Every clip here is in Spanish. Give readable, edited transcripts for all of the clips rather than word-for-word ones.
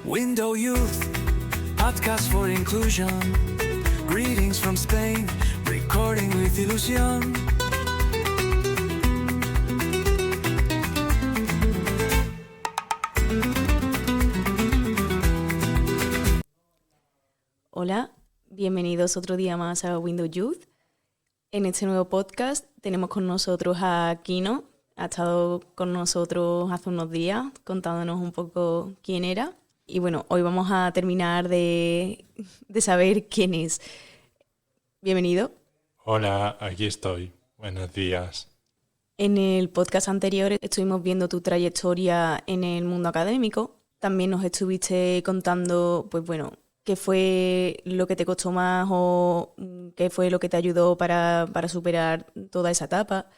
Window Youth, podcast for inclusion. Greetings from Spain, recording with ilusión. Hola, bienvenidos otro día más a Window Youth. En este nuevo podcast tenemos con nosotros a Kino. Ha estado con nosotros hace unos días contándonos un poco quién era. Y bueno, hoy vamos a terminar de saber quién es. Bienvenido. Hola, aquí estoy. Buenos días. En el podcast anterior estuvimos viendo tu trayectoria en el mundo académico. También nos estuviste contando, pues bueno, qué fue lo que te costó más o qué fue lo que te ayudó para superar toda esa etapa.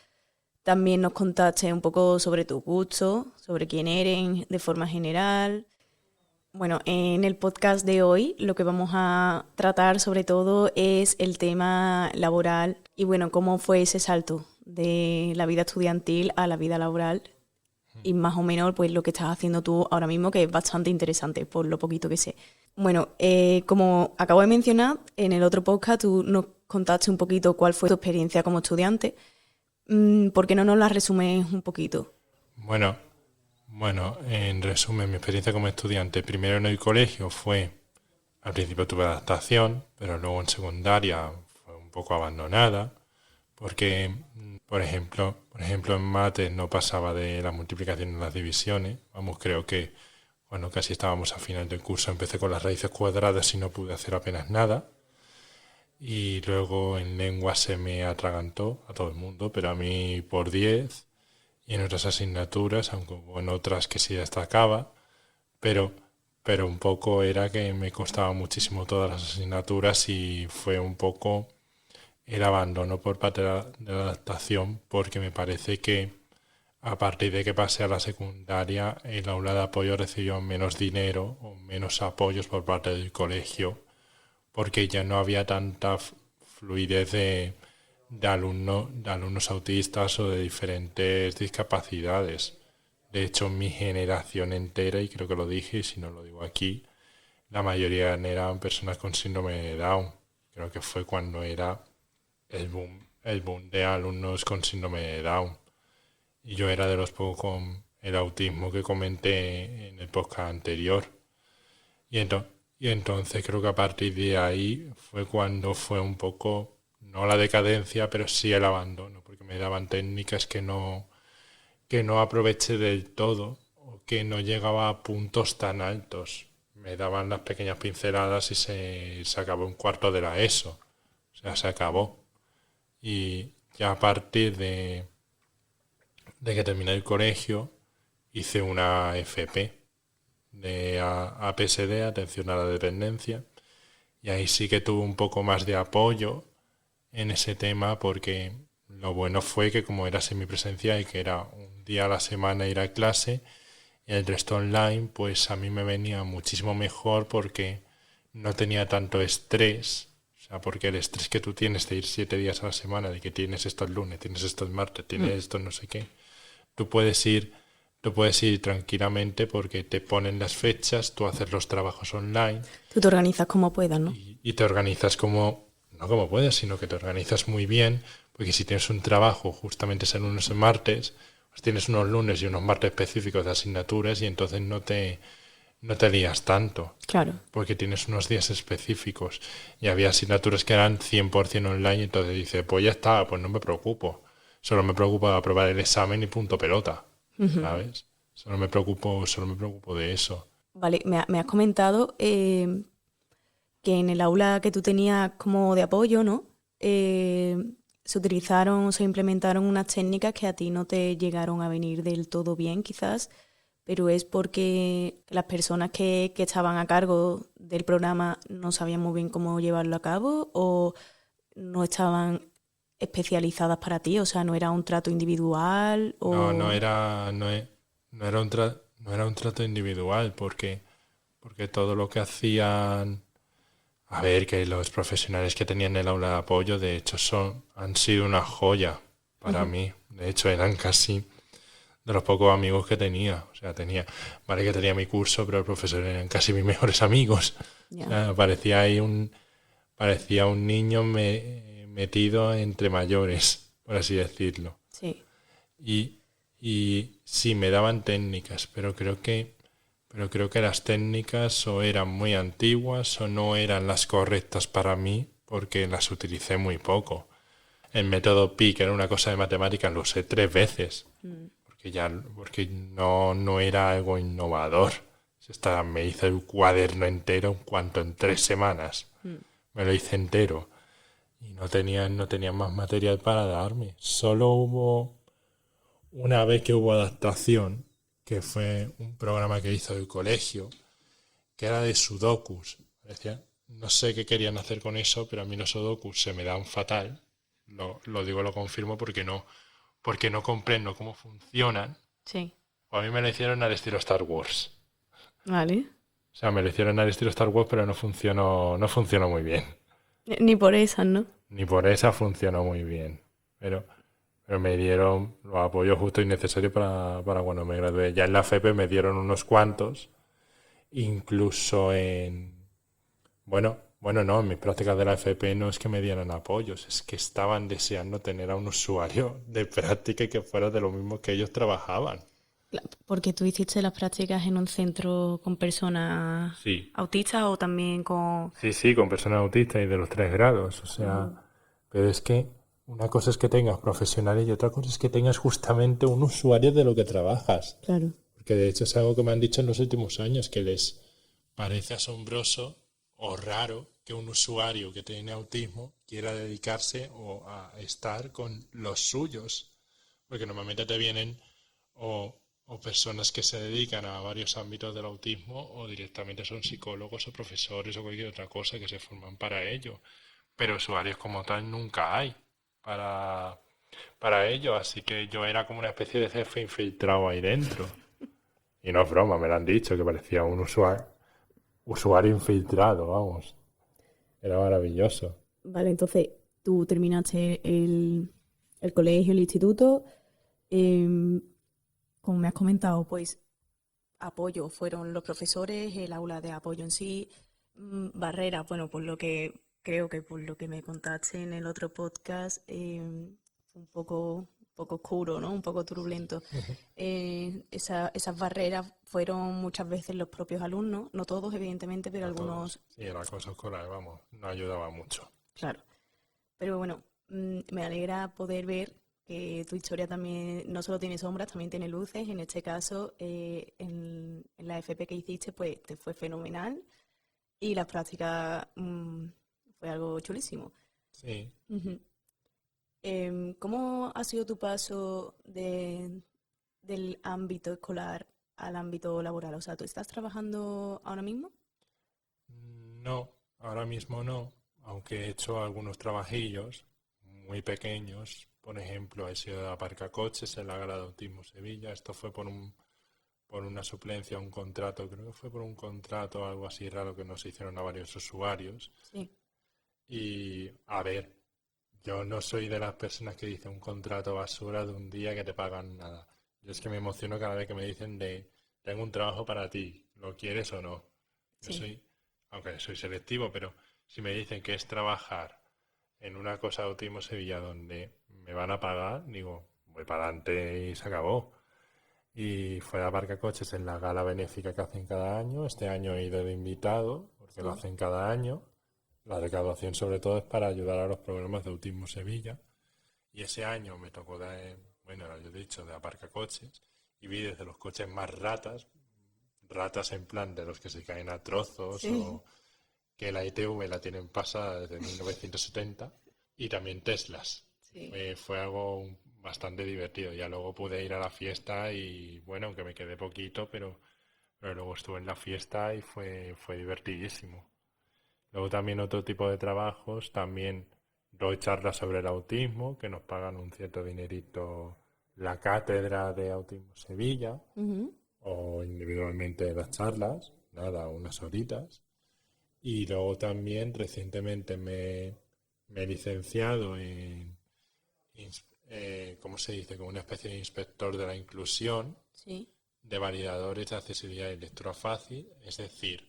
También nos contaste un poco sobre tus gustos, sobre quién eres de forma general. Bueno, en el podcast de hoy lo que vamos a tratar sobre todo es el tema laboral y bueno, cómo fue ese salto de la vida estudiantil a la vida laboral y más o menos pues lo que estás haciendo tú ahora mismo, que es bastante interesante por lo poquito que sé. Bueno, como acabo de mencionar, en el otro podcast tú nos contaste un poquito cuál fue tu experiencia como estudiante. ¿Por qué no nos la resumes un poquito? Bueno, en resumen, mi experiencia como estudiante, primero en el colegio fue, al principio tuve adaptación, pero luego en secundaria fue un poco abandonada, porque, por ejemplo, en mates no pasaba de la multiplicación y las divisiones. Creo que casi estábamos a final del curso, empecé con las raíces cuadradas y no pude hacer apenas nada. Y luego en lengua se me atragantó a todo el mundo, pero a mí por 10, y en otras asignaturas, aunque hubo en otras que sí destacaba, pero un poco era que me costaba muchísimo todas las asignaturas y fue un poco el abandono por parte de la adaptación, porque me parece que a partir de que pasé a la secundaria, el aula de apoyo recibió menos dinero o menos apoyos por parte del colegio, porque ya no había tanta fluidez de alumnos autistas o de diferentes discapacidades. De hecho, mi generación entera, y creo que lo dije, y si no lo digo aquí, la mayoría eran personas con síndrome de Down. Creo que fue cuando era el boom de alumnos con síndrome de Down. Y yo era de los pocos con el autismo que comenté en el podcast anterior. Y entonces creo que a partir de ahí fue cuando fue un poco, no la decadencia, pero sí el abandono, porque me daban técnicas que no aproveché del todo o que no llegaba a puntos tan altos. Me daban las pequeñas pinceladas y se acabó un cuarto de la ESO. O sea, se acabó. Y ya a partir de que terminé el colegio hice una FP de APSD, atención a la dependencia, y ahí sí que tuve un poco más de apoyo en ese tema, porque lo bueno fue que como era semipresencial y que era un día a la semana ir a clase y el resto online, pues a mí me venía muchísimo mejor porque no tenía tanto estrés. O sea, porque el estrés que tú tienes de ir 7 días a la semana, de que tienes esto el lunes, tienes esto el martes, tienes esto no sé qué, tú puedes ir tranquilamente porque te ponen las fechas, tú haces los trabajos online. Tú te organizas como puedas, ¿no? Y te organizas no como puedas, sino que te organizas muy bien, porque si tienes un trabajo justamente ese lunes o martes, pues tienes unos lunes y unos martes específicos de asignaturas y entonces no te lías tanto. Claro. Porque tienes unos días específicos. Y había asignaturas que eran 100% online y entonces dices, pues ya está, pues no me preocupo. Solo me preocupo de aprobar el examen y punto pelota. ¿Sabes? Solo me preocupo de eso. Vale, me has comentado que en el aula que tú tenías como de apoyo, ¿no? Se implementaron unas técnicas que a ti no te llegaron a venir del todo bien, quizás, pero es porque las personas que estaban a cargo del programa no sabían muy bien cómo llevarlo a cabo o no estaban especializadas para ti, o sea, no era un trato individual o... No era un trato individual porque todo lo que hacían, a ver, que los profesionales que tenían el aula de apoyo de hecho han sido una joya para mí. De hecho eran casi de los pocos amigos que tenía. O sea, vale que tenía mi curso, pero los profesores eran casi mis mejores amigos. Ya. O sea, parecía un niño metido entre mayores, por así decirlo. Sí. Y sí, me daban técnicas, pero creo que las técnicas o eran muy antiguas o no eran las correctas para mí, porque las utilicé muy poco. El método Pi, que era una cosa de matemáticas, lo usé 3 veces, porque no era algo innovador. Me hice el cuaderno entero en 3 semanas. Me lo hice entero. Y no tenían más material para darme. Solo hubo una vez que hubo adaptación, que fue un programa que hizo el colegio, que era de sudokus. Decía, no sé qué querían hacer con eso, pero a mí los sudokus se me dan fatal. Lo confirmo porque no comprendo cómo funcionan. Sí. O a mí me lo hicieron al estilo Star Wars. Vale. O sea, me lo hicieron al estilo Star Wars, pero no funcionó muy bien. Ni por esas, ¿no? Ni por esa funcionó muy bien. Pero me dieron los apoyos justos y necesarios para cuando me gradué. Ya en la FP me dieron unos cuantos, incluso en mis prácticas de la FP no es que me dieran apoyos, es que estaban deseando tener a un usuario de práctica y que fuera de lo mismo que ellos trabajaban. Porque tú hiciste las prácticas en un centro con personas Sí. autistas o también con... Sí, con personas autistas y de los 3 grados, o sea, pero es que una cosa es que tengas profesionales y otra cosa es que tengas justamente un usuario de lo que trabajas. Claro. Porque de hecho es algo que me han dicho en los últimos años, que les parece asombroso o raro que un usuario que tiene autismo quiera dedicarse o a estar con los suyos. Porque normalmente te vienen o personas que se dedican a varios ámbitos del autismo o directamente son psicólogos o profesores o cualquier otra cosa que se forman para ello. Pero usuarios como tal nunca hay para ello. Así que yo era como una especie de jefe infiltrado ahí dentro. Y no es broma, me lo han dicho, que parecía un usuario infiltrado, vamos. Era maravilloso. Vale, entonces tú terminaste el colegio, el instituto. Como me has comentado, pues apoyo fueron los profesores, el aula de apoyo en sí, barreras, bueno, por lo que creo que por lo que me contaste en el otro podcast, un poco oscuro, ¿no? Un poco turbulento. Esas barreras fueron muchas veces los propios alumnos, no todos, evidentemente, pero A algunos, todos. Sí, la cosa escolar, vamos, no ayudaba mucho. claro. Pero bueno, me alegra poder ver que tu historia también no solo tiene sombras, también tiene luces. En este caso, en la FP que hiciste, pues te fue fenomenal y la práctica fue algo chulísimo. Sí. Ujú. ¿Cómo ha sido tu paso del ámbito escolar al ámbito laboral? O sea, ¿tú estás trabajando ahora mismo? No, ahora mismo no, aunque he hecho algunos trabajillos muy pequeños. Por ejemplo, he sido de aparcacoches en la Gala de Autismo Sevilla. Esto fue por una suplencia, un contrato, creo que fue por un contrato, algo así raro que nos hicieron a varios usuarios. Sí. Y, a ver, yo no soy de las personas que dicen un contrato basura de un día que te pagan nada. Yo es que me emociono cada vez que me dicen tengo un trabajo para ti, ¿lo quieres o no? Yo Sí. aunque soy selectivo, pero si me dicen que es trabajar en una cosa de Autismo Sevilla donde me van a pagar, digo, voy para adelante y se acabó. Y fue a Aparcacoches en la gala benéfica que hacen cada año. Este año he ido de invitado, porque lo Sí. hacen cada año. La recaudación sobre todo es para ayudar a los programas de Autismo Sevilla. Y ese año me tocó yo he dicho, de Aparcacoches, y vi desde los coches más ratas en plan de los que se caen a trozos Sí. o que la ITV la tienen pasada desde 1970 y también Teslas. Sí. Fue algo bastante divertido. Ya luego pude ir a la fiesta y bueno, aunque me quedé poquito, pero luego estuve en la fiesta y fue divertidísimo. Luego también otro tipo de trabajos, también doy charlas sobre el autismo, que nos pagan un cierto dinerito la cátedra de Autismo Sevilla, Ujú. o individualmente las charlas, nada, unas horitas. Y luego también recientemente me he licenciado ¿cómo se dice? Como una especie de inspector de la inclusión, Sí. de validadores de accesibilidad y lectura fácil. Es decir,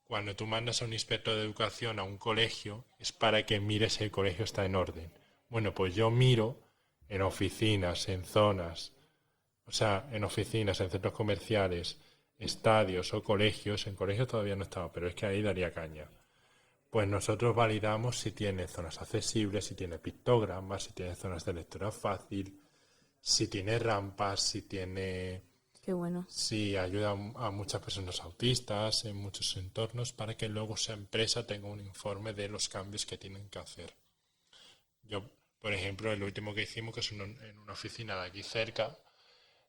cuando tú mandas a un inspector de educación a un colegio, es para que mire si el colegio está en orden. Bueno, pues yo miro en oficinas, en zonas, o sea, en oficinas, en centros comerciales, estadios o colegios. En colegios todavía no estaba, pero es que ahí daría caña. Pues nosotros validamos si tiene zonas accesibles, si tiene pictogramas, si tiene zonas de lectura fácil, si tiene rampas, Qué bueno. si ayuda a muchas personas autistas en muchos entornos, para que luego esa empresa tenga un informe de los cambios que tienen que hacer. Yo, por ejemplo, el último que hicimos, que es en una oficina de aquí cerca,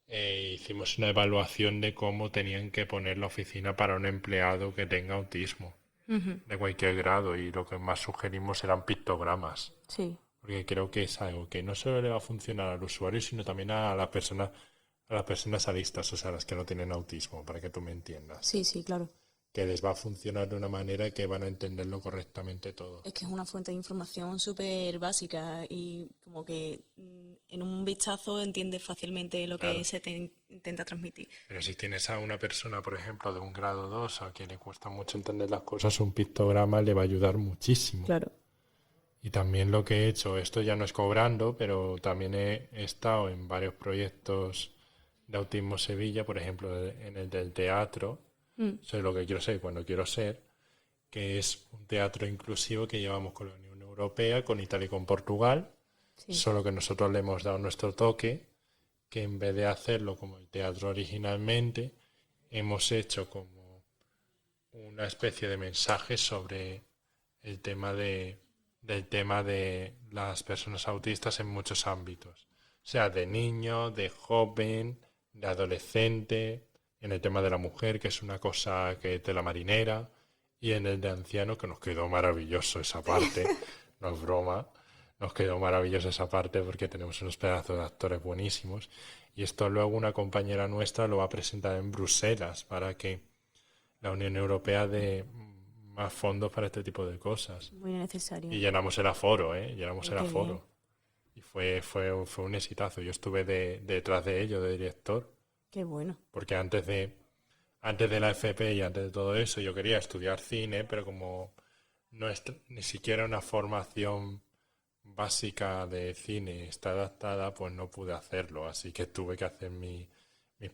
hicimos una evaluación de cómo tenían que poner la oficina para un empleado que tenga autismo de cualquier grado, y lo que más sugerimos eran pictogramas, Sí. porque creo que es algo que no solo le va a funcionar al usuario, sino también a las personas aristas, o sea, las que no tienen autismo, para que tú me entiendas, Sí, sí, claro. que les va a funcionar de una manera que van a entenderlo correctamente todo. Es que es una fuente de información súper básica y como que en un vistazo entiendes fácilmente lo Claro. que se te intenta transmitir. Pero si tienes a una persona, por ejemplo, de un grado 2 a quien le cuesta mucho entender las cosas, un pictograma le va a ayudar muchísimo. Claro. Y también lo que he hecho, esto ya no es cobrando, pero también he estado en varios proyectos de Autismo Sevilla, por ejemplo, en el del teatro, soy lo que quiero ser cuando quiero ser, que es un teatro inclusivo que llevamos con la Unión Europea, con Italia y con Portugal, Sí. solo que nosotros le hemos dado nuestro toque, que en vez de hacerlo como el teatro originalmente, hemos hecho como una especie de mensaje sobre el tema del tema de las personas autistas en muchos ámbitos. O sea, de niño, de joven, de adolescente, en el tema de la mujer, que es una cosa que es de la marinera, y en el de anciano, que nos quedó maravilloso esa parte, no es broma, nos quedó maravilloso esa parte porque tenemos unos pedazos de actores buenísimos. Y esto luego una compañera nuestra lo va a presentar en Bruselas para que la Unión Europea dé más fondos para este tipo de cosas. Muy necesario. Y llenamos el aforo, llenamos Oh, el qué aforo. bien. Y fue un exitazo. Yo estuve detrás de ello, de director, Qué bueno. porque antes de la FP y antes de todo eso yo quería estudiar cine, pero como no es ni siquiera una formación básica de cine está adaptada, pues no pude hacerlo. Así que tuve que hacer mis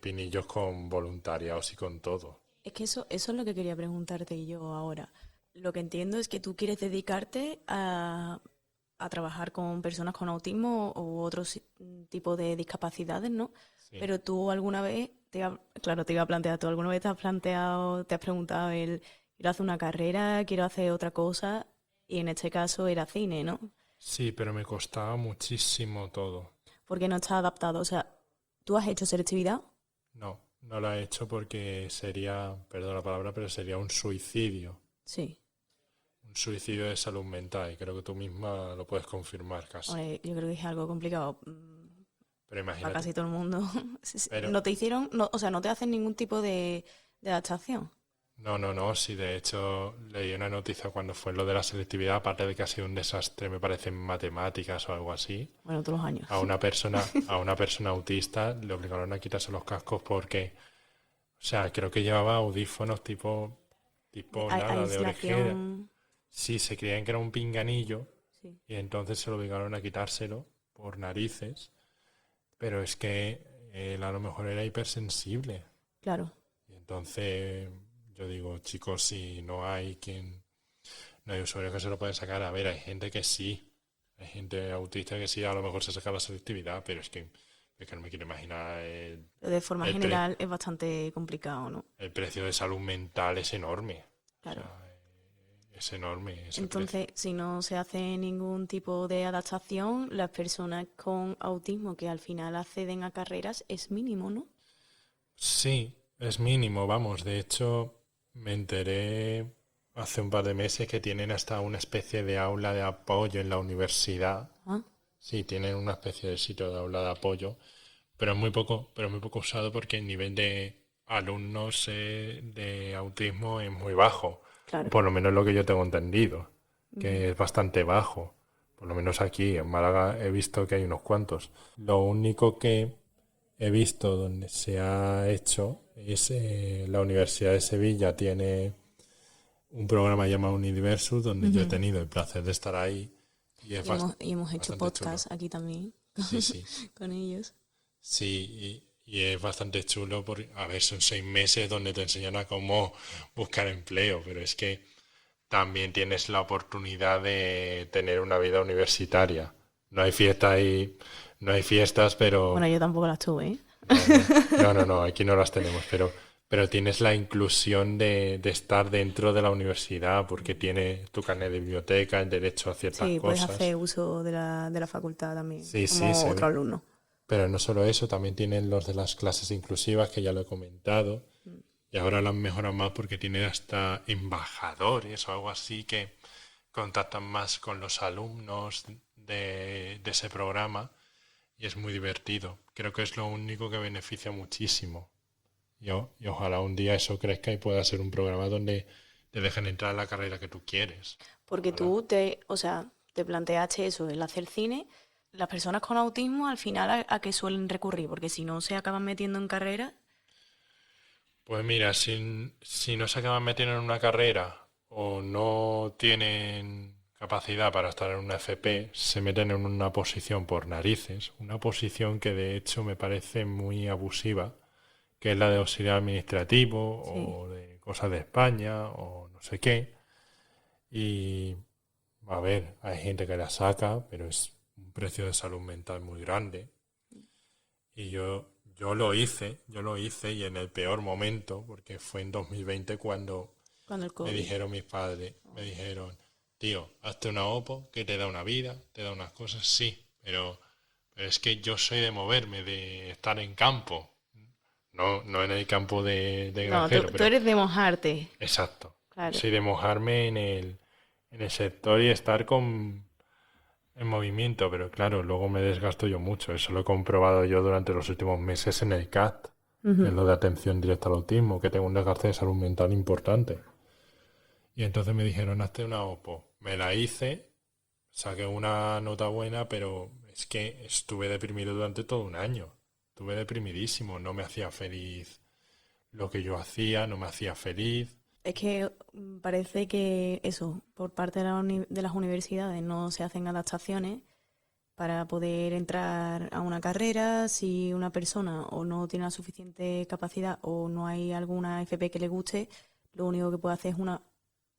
pinillos con voluntariados y con todo. Es que eso es lo que quería preguntarte yo ahora. Lo que entiendo es que tú quieres dedicarte a trabajar con personas con autismo u otros tipo de discapacidades, ¿no? Sí. Pero tú alguna vez, claro, te iba a plantear, tú alguna vez te has planteado, te has preguntado quiero hacer una carrera, quiero hacer otra cosa, y en este caso era cine, ¿no? Sí, pero me costaba muchísimo todo. Porque no está adaptado. O sea, ¿tú has hecho selectividad? No lo he hecho porque sería, perdón la palabra, pero sería un suicidio. Sí. Un suicidio de salud mental, y creo que tú misma lo puedes confirmar casi. Hombre, yo creo que es algo complicado Pero para imagínate. casi todo el mundo. Pero- No te hicieron, o sea, no te hacen ningún tipo de adaptación. No, sí, de hecho leí una noticia cuando fue lo de la selectividad, aparte de que ha sido un desastre, me parece, en matemáticas o algo así. Bueno, todos los años. A una persona autista le obligaron a quitarse los cascos porque, o sea, creo que llevaba audífonos tipo nada, de orejera. Aislación. Sí, se creían que era un pinganillo Sí, y entonces se lo obligaron a quitárselo por narices, pero es que él a lo mejor era hipersensible. claro. Y entonces yo digo, chicos, si no hay usuarios que se lo pueden sacar, a ver, hay gente que sí, hay gente autista que sí, a lo mejor se saca la selectividad, pero es que no me quiero imaginar Pero de forma el pre- general es bastante complicado, ¿no? el precio de salud mental es enorme. Claro. O sea, es enorme ese precio. Entonces, si no se hace ningún tipo de adaptación, las personas con autismo que al final acceden a carreras es mínimo, ¿no? Sí, es mínimo, vamos. De hecho, me enteré hace un par de meses que tienen hasta una especie de aula de apoyo en la universidad. Ah, Sí, tienen una especie de sitio de aula de apoyo, pero es muy poco usado porque el nivel de alumnos de autismo es muy bajo. claro. Por lo menos lo que yo tengo entendido, que es bastante bajo. Por lo menos aquí en Málaga he visto que hay unos cuantos. Lo único que he visto donde se ha hecho es la Universidad de Sevilla tiene un programa llamado Universus donde yo he tenido el placer de estar ahí y es Y hemos hecho podcast aquí también Sí, sí. con ellos. Sí, y es bastante chulo porque, a ver, son 6 meses donde te enseñan a cómo buscar empleo, pero es que también tienes la oportunidad de tener una vida universitaria. No hay fiesta y no hay fiestas, pero Bueno, yo tampoco las tuve, ¿eh? no, aquí no las tenemos, pero tienes la inclusión de estar dentro de la universidad porque tiene tu carnet de biblioteca, el derecho a ciertas Sí, puedes cosas. hacer uso de la facultad también, Sí, sí, como se otro ve. alumno. Pero no solo eso, también tienen los de las clases inclusivas, que ya lo he comentado, y ahora lo han mejorado más porque tienen hasta embajadores o algo así que contactan más con los alumnos de ese programa y es muy divertido. Creo que es lo único que beneficia muchísimo. Y ojalá un día eso crezca y pueda ser un programa donde te dejen entrar en la carrera que tú quieres. Porque tú te planteaste eso, el hacer cine. Las personas con autismo al final a qué suelen recurrir, porque si no se acaban metiendo en carreras. Pues mira, si no se acaban metiendo en una carrera o no tienen capacidad para estar en una FP, se meten en una posición por narices, una posición que de hecho me parece muy abusiva, que es la de auxiliar administrativo o de cosas de España o no sé qué. Y a ver, hay gente que la saca, pero es un precio de salud mental muy grande. Y yo lo hice y en el peor momento, porque fue en 2020 cuando Cuando el me COVID. dijeron mis padres, me dijeron, tío, hazte una OPO que te da una vida, te da unas cosas, sí, pero es que yo soy de moverme, de estar en campo, no en el campo de No, granjero, tú pero eres de mojarte. exacto, Claro. soy de mojarme en el sector y estar en movimiento, pero claro, luego me desgasto yo mucho. Eso lo he comprobado yo durante los últimos meses en el CAT, en lo de atención directa al autismo, que tengo un desgaste de salud mental importante. Y entonces me dijeron, hazte una OPO. Me la hice, saqué una nota buena, pero es que estuve deprimido durante todo un año. Estuve deprimidísimo, no me hacía feliz lo que yo hacía, no me hacía feliz. Es que parece que eso, por parte de las universidades no se hacen adaptaciones para poder entrar a una carrera. Si una persona o no tiene la suficiente capacidad o no hay alguna FP que le guste, lo único que puede hacer es una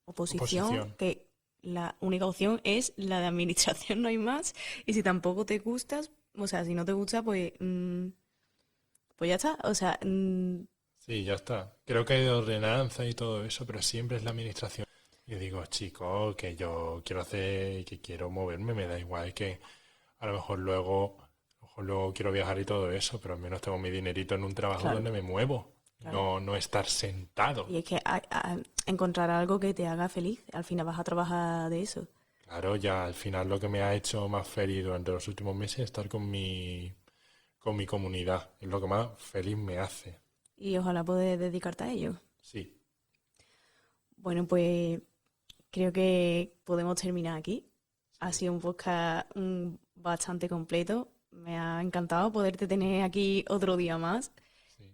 oposición, que la única opción es la de administración, no hay más. Y si tampoco te gustas, o sea, si no te gusta, pues ya está. O sea, Sí, ya está. Creo que hay de ordenanza y todo eso, pero siempre es la administración. Yo digo, chico, que yo quiero hacer, que quiero moverme, me da igual que a lo mejor luego quiero viajar y todo eso, pero al menos tengo mi dinerito en un trabajo Claro. donde me muevo, no estar sentado. y es que encontrar algo que te haga feliz. Al final vas a trabajar de eso. Claro, ya al final lo que me ha hecho más feliz durante los últimos meses es estar con mi comunidad. Es lo que más feliz me hace. Y ojalá poder dedicarte a ello. Sí. Bueno, pues creo que podemos terminar aquí. Ha sido un podcast bastante completo. Me ha encantado poderte tener aquí otro día más.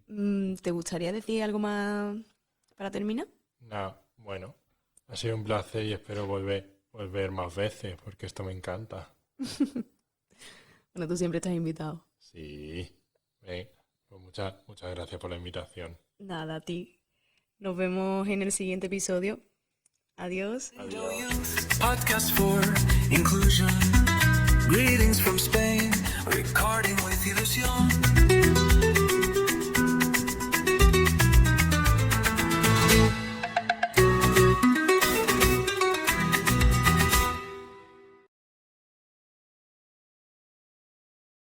¿Te gustaría decir algo más para terminar? Nada, bueno, ha sido un placer y espero volver más veces porque esto me encanta. Bueno, tú siempre estás invitado. Sí. Pues muchas gracias por la invitación. Nada, a ti. Nos vemos en el siguiente episodio. Adiós. Podcast for inclusion. Greetings from Spain, recording with Ilusión.